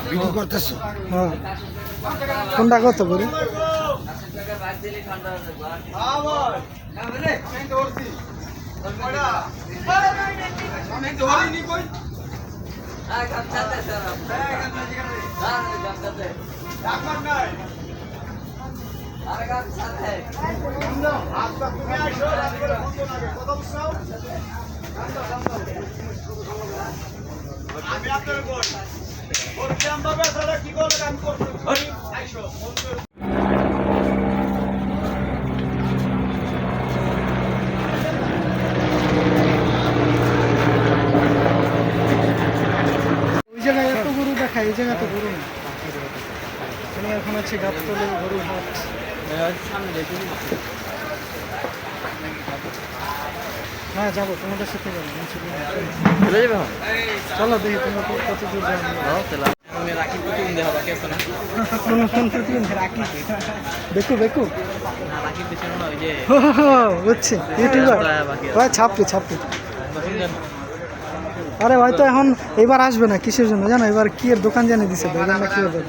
Video করতেছ? হ্যাঁ, কোনটা কত করে? আমি আপনার কি করলে আমি করবো। ওই জায়গায় এত গরু দেখায়, এই জায়গা তো গরু না। এখন আছে গাবতলে গরু হাট। হ্যাঁ যাবো, তোমাদের সাথে যাবো। চলো দেখি তোমরা কত দূর যাবো। বেকু বেকু বুঝছি, ইউটিউবার ভাই ছাপি ছাপি। আরে হয়তো এখন এবার আসবে না, কিসের জন্য জানো? এবার কি এর দোকান জানিয়ে দিছে, দোকানটা কি হবে।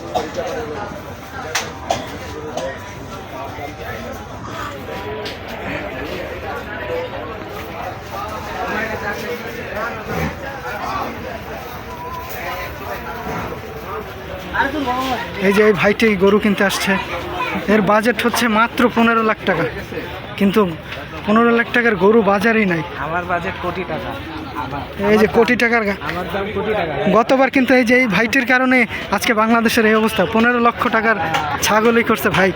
এই যে এই ভাইটি গরু কিনতে আসছে, এর বাজেট হচ্ছে মাত্র 15 লাখ টাকা, কিন্তু 15 লাখ টাকার গরু বাজারেই নাই। আমার বাজেট কোটি টাকা। এই যে কোটি টাকার আমার দাম কোটি টাকা। গতবার কিন্তু এই যে এই ভাইটির কারণে আজকে বাংলাদেশের এই অবস্থা। 15 লক্ষ টাকার ছাগলই করছে ভাই।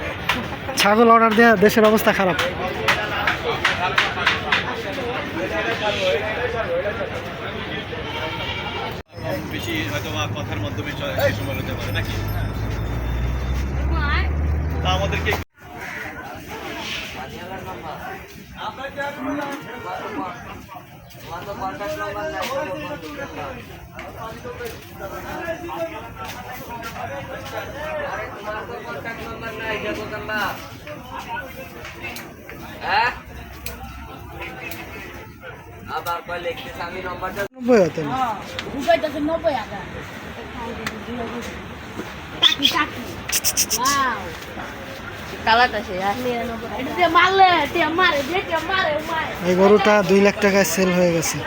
ছাগল অর্ডার দেওয়া দেশের অবস্থা খারাপ। বেশি হয়তো কথার মাধ্যমে শেষ হতে পারে নাকি? তা আমাদেরকে আবার কয় লিখতেছ আমি নম্বরটা 90 হতো না। বুঝাইতেছে 90 টাকা। টাকি টাকি। ওয়াও। কালাটা সে আর 99। এটা দিয়ে মারলে, দিয়ে মারে, দিয়ে মারে, মারে। এই গরুটা 2 লাখ টাকায় সেল হয়ে গেছে।